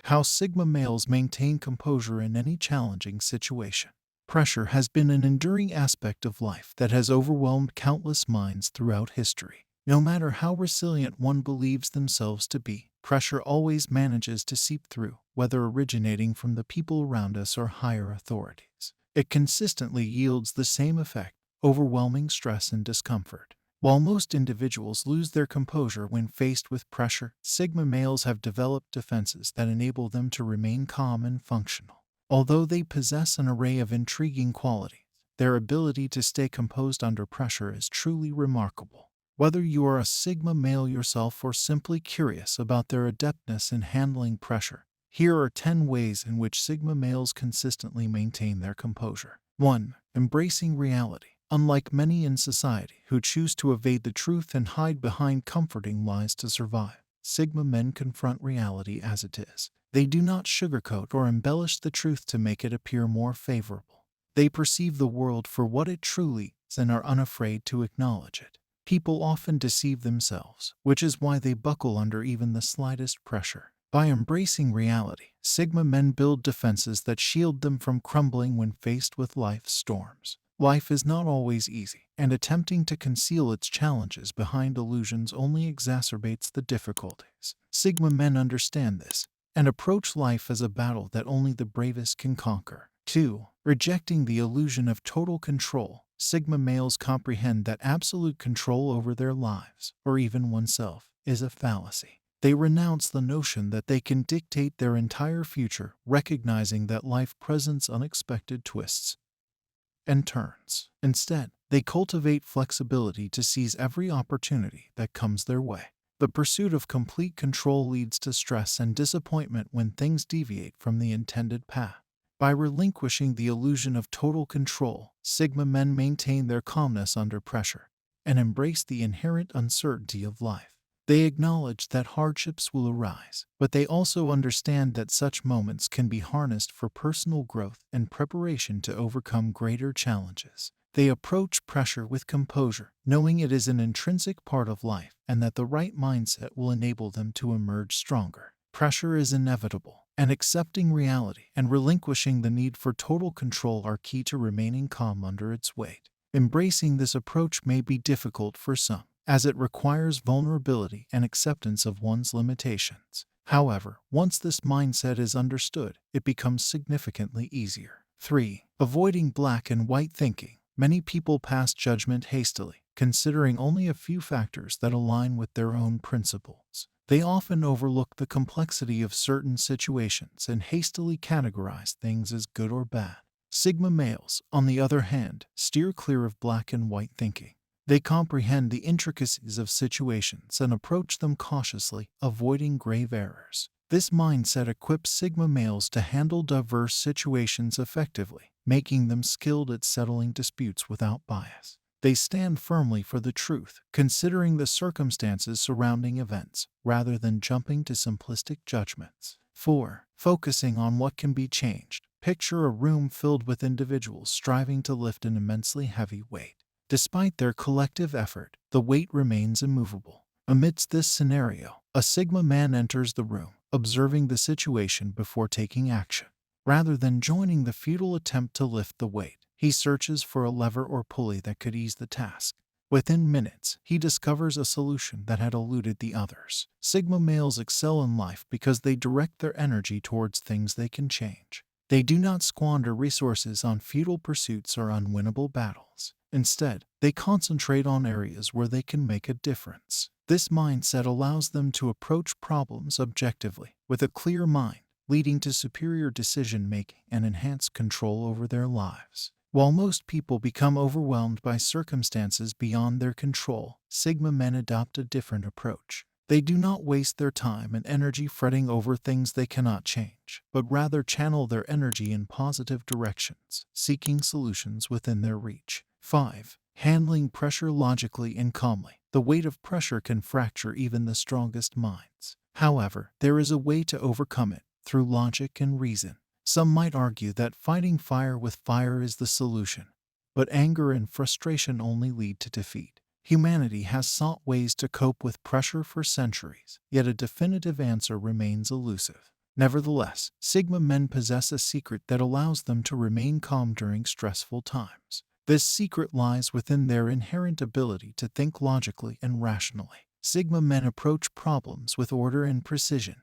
How Sigma males maintain composure in any challenging situation. Pressure has been an enduring aspect of life that has overwhelmed countless minds throughout history. No matter how resilient one believes themselves to be, pressure always manages to seep through, whether originating from the people around us or higher authorities. It consistently yields the same effect: overwhelming stress and discomfort. While most individuals lose their composure when faced with pressure, Sigma males have developed defenses that enable them to remain calm and functional. Although they possess an array of intriguing qualities, their ability to stay composed under pressure is truly remarkable. Whether you are a Sigma male yourself or simply curious about their adeptness in handling pressure, here are 10 ways in which Sigma males consistently maintain their composure. 1. Embracing reality. Unlike many in society who choose to evade the truth and hide behind comforting lies to survive, Sigma men confront reality as it is. They do not sugarcoat or embellish the truth to make it appear more favorable. They perceive the world for what it truly is and are unafraid to acknowledge it. People often deceive themselves, which is why they buckle under even the slightest pressure. By embracing reality, Sigma men build defenses that shield them from crumbling when faced with life's storms. Life is not always easy, and attempting to conceal its challenges behind illusions only exacerbates the difficulties. Sigma men understand this and approach life as a battle that only the bravest can conquer. 2. Rejecting the illusion of total control. Sigma males comprehend that absolute control over their lives, or even oneself, is a fallacy. They renounce the notion that they can dictate their entire future, recognizing that life presents unexpected twists and turns. Instead, they cultivate flexibility to seize every opportunity that comes their way. The pursuit of complete control leads to stress and disappointment when things deviate from the intended path. By relinquishing the illusion of total control, Sigma men maintain their calmness under pressure and embrace the inherent uncertainty of life. They acknowledge that hardships will arise, but they also understand that such moments can be harnessed for personal growth and preparation to overcome greater challenges. They approach pressure with composure, knowing it is an intrinsic part of life and that the right mindset will enable them to emerge stronger. Pressure is inevitable, and accepting reality and relinquishing the need for total control are key to remaining calm under its weight. Embracing this approach may be difficult for some, as it requires vulnerability and acceptance of one's limitations. However, once this mindset is understood, it becomes significantly easier. 3. Avoiding black and white thinking. Many people pass judgment hastily, considering only a few factors that align with their own principles. They often overlook the complexity of certain situations and hastily categorize things as good or bad. Sigma males, on the other hand, steer clear of black and white thinking. They comprehend the intricacies of situations and approach them cautiously, avoiding grave errors. This mindset equips Sigma males to handle diverse situations effectively, making them skilled at settling disputes without bias. They stand firmly for the truth, considering the circumstances surrounding events, rather than jumping to simplistic judgments. 4. Focusing on what can be changed. Picture a room filled with individuals striving to lift an immensely heavy weight. Despite their collective effort, the weight remains immovable. Amidst this scenario, a Sigma man enters the room, observing the situation before taking action. Rather than joining the futile attempt to lift the weight, he searches for a lever or pulley that could ease the task. Within minutes, he discovers a solution that had eluded the others. Sigma males excel in life because they direct their energy towards things they can change. They do not squander resources on futile pursuits or unwinnable battles. Instead, they concentrate on areas where they can make a difference. This mindset allows them to approach problems objectively, with a clear mind, leading to superior decision-making and enhanced control over their lives. While most people become overwhelmed by circumstances beyond their control, Sigma men adopt a different approach. They do not waste their time and energy fretting over things they cannot change, but rather channel their energy in positive directions, seeking solutions within their reach. 5. Handling pressure logically and calmly. The weight of pressure can fracture even the strongest minds. However, there is a way to overcome it, through logic and reason. Some might argue that fighting fire with fire is the solution, but anger and frustration only lead to defeat. Humanity has sought ways to cope with pressure for centuries, yet a definitive answer remains elusive. Nevertheless, Sigma men possess a secret that allows them to remain calm during stressful times. This secret lies within their inherent ability to think logically and rationally. Sigma men approach problems with order and precision,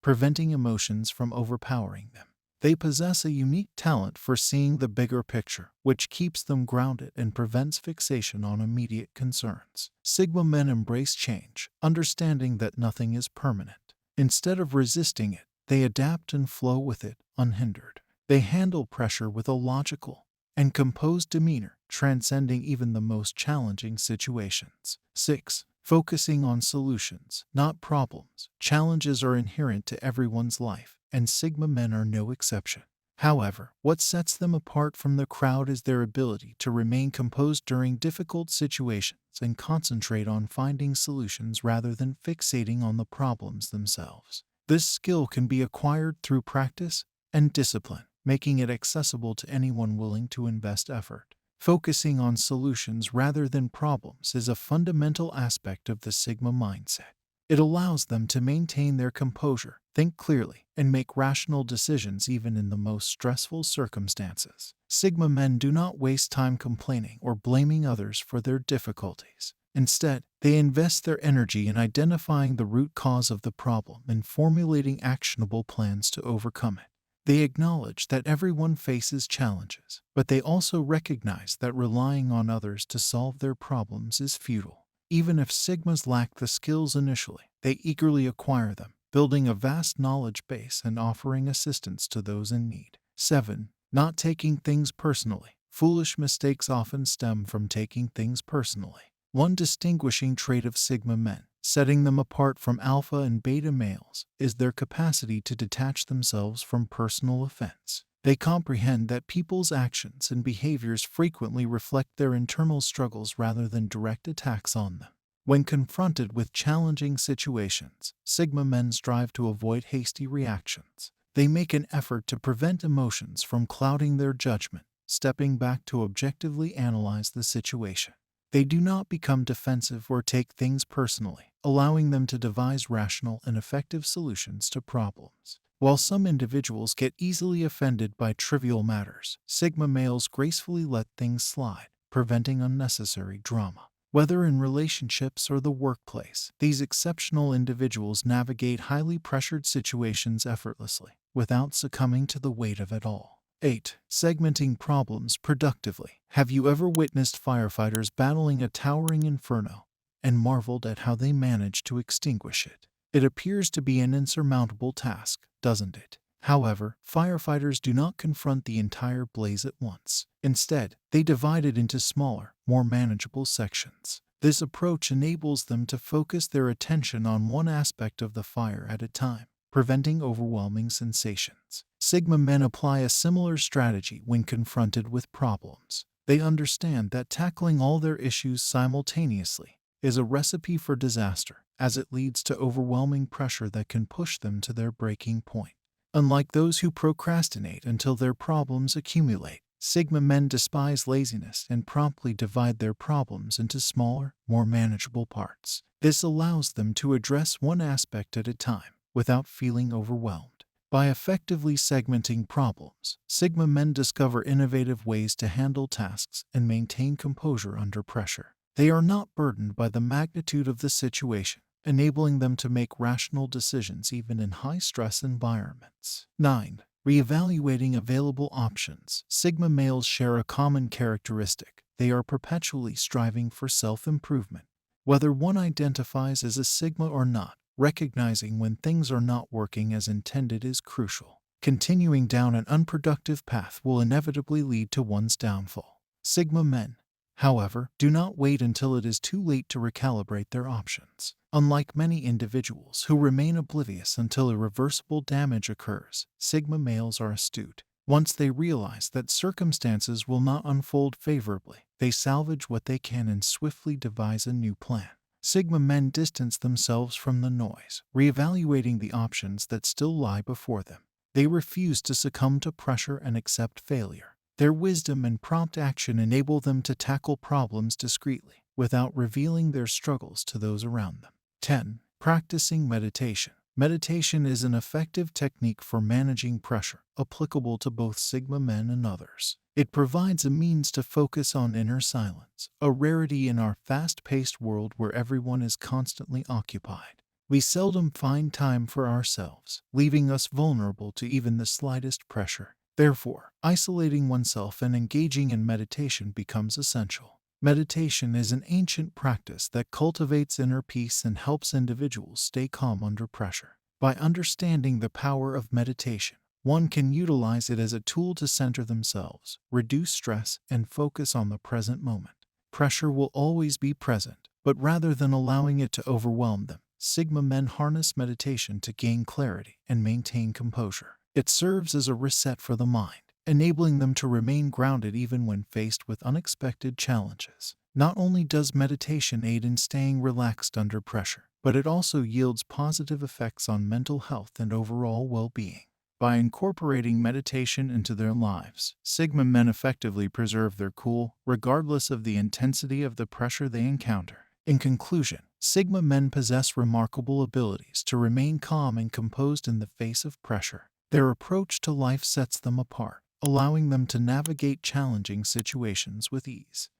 preventing emotions from overpowering them. They possess a unique talent for seeing the bigger picture, which keeps them grounded and prevents fixation on immediate concerns. Sigma men embrace change, understanding that nothing is permanent. Instead of resisting it, they adapt and flow with it unhindered. They handle pressure with a logical and composed demeanor, transcending even the most challenging situations. 6. Focusing on solutions, not problems. Challenges are inherent to everyone's life, and Sigma men are no exception. However, what sets them apart from the crowd is their ability to remain composed during difficult situations and concentrate on finding solutions rather than fixating on the problems themselves. This skill can be acquired through practice and discipline, making it accessible to anyone willing to invest effort. Focusing on solutions rather than problems is a fundamental aspect of the Sigma mindset. It allows them to maintain their composure, think clearly, and make rational decisions even in the most stressful circumstances. Sigma men do not waste time complaining or blaming others for their difficulties. Instead, they invest their energy in identifying the root cause of the problem and formulating actionable plans to overcome it. They acknowledge that everyone faces challenges, but they also recognize that relying on others to solve their problems is futile. Even if Sigmas lack the skills initially, they eagerly acquire them, building a vast knowledge base and offering assistance to those in need. 7. Not taking things personally. Foolish mistakes often stem from taking things personally. One distinguishing trait of Sigma men, setting them apart from alpha and beta males, is their capacity to detach themselves from personal offense. They comprehend that people's actions and behaviors frequently reflect their internal struggles rather than direct attacks on them. When confronted with challenging situations, Sigma men strive to avoid hasty reactions. They make an effort to prevent emotions from clouding their judgment, stepping back to objectively analyze the situation. They do not become defensive or take things personally, allowing them to devise rational and effective solutions to problems. While some individuals get easily offended by trivial matters, Sigma males gracefully let things slide, preventing unnecessary drama. Whether in relationships or the workplace, these exceptional individuals navigate highly pressured situations effortlessly, without succumbing to the weight of it all. 8. Segmenting problems productively. Have you ever witnessed firefighters battling a towering inferno and marveled at how they manage to extinguish it? It appears to be an insurmountable task, doesn't it? However, firefighters do not confront the entire blaze at once. Instead, they divide it into smaller, more manageable sections. This approach enables them to focus their attention on one aspect of the fire at a time, preventing overwhelming sensations. Sigma men apply a similar strategy when confronted with problems. They understand that tackling all their issues simultaneously is a recipe for disaster, as it leads to overwhelming pressure that can push them to their breaking point. Unlike those who procrastinate until their problems accumulate, Sigma men despise laziness and promptly divide their problems into smaller, more manageable parts. This allows them to address one aspect at a time, without feeling overwhelmed. By effectively segmenting problems, Sigma men discover innovative ways to handle tasks and maintain composure under pressure. They are not burdened by the magnitude of the situation, enabling them to make rational decisions even in high-stress environments. 9. Reevaluating available options. Sigma males share a common characteristic. They are perpetually striving for self-improvement. Whether one identifies as a Sigma or not, recognizing when things are not working as intended is crucial. Continuing down an unproductive path will inevitably lead to one's downfall. Sigma men, however, do not wait until it is too late to recalibrate their options. Unlike many individuals who remain oblivious until irreversible damage occurs, Sigma males are astute. Once they realize that circumstances will not unfold favorably, they salvage what they can and swiftly devise a new plan. Sigma men distance themselves from the noise, reevaluating the options that still lie before them. They refuse to succumb to pressure and accept failure. Their wisdom and prompt action enable them to tackle problems discreetly, without revealing their struggles to those around them. 10. Practicing meditation. Meditation is an effective technique for managing pressure, applicable to both Sigma men and others. It provides a means to focus on inner silence, a rarity in our fast-paced world where everyone is constantly occupied. We seldom find time for ourselves, leaving us vulnerable to even the slightest pressure. Therefore, isolating oneself and engaging in meditation becomes essential. Meditation is an ancient practice that cultivates inner peace and helps individuals stay calm under pressure. By understanding the power of meditation, one can utilize it as a tool to center themselves, reduce stress, and focus on the present moment. Pressure will always be present, but rather than allowing it to overwhelm them, Sigma men harness meditation to gain clarity and maintain composure. It serves as a reset for the mind, enabling them to remain grounded even when faced with unexpected challenges. Not only does meditation aid in staying relaxed under pressure, but it also yields positive effects on mental health and overall well-being. By incorporating meditation into their lives, Sigma men effectively preserve their cool, regardless of the intensity of the pressure they encounter. In conclusion, Sigma men possess remarkable abilities to remain calm and composed in the face of pressure. Their approach to life sets them apart, allowing them to navigate challenging situations with ease.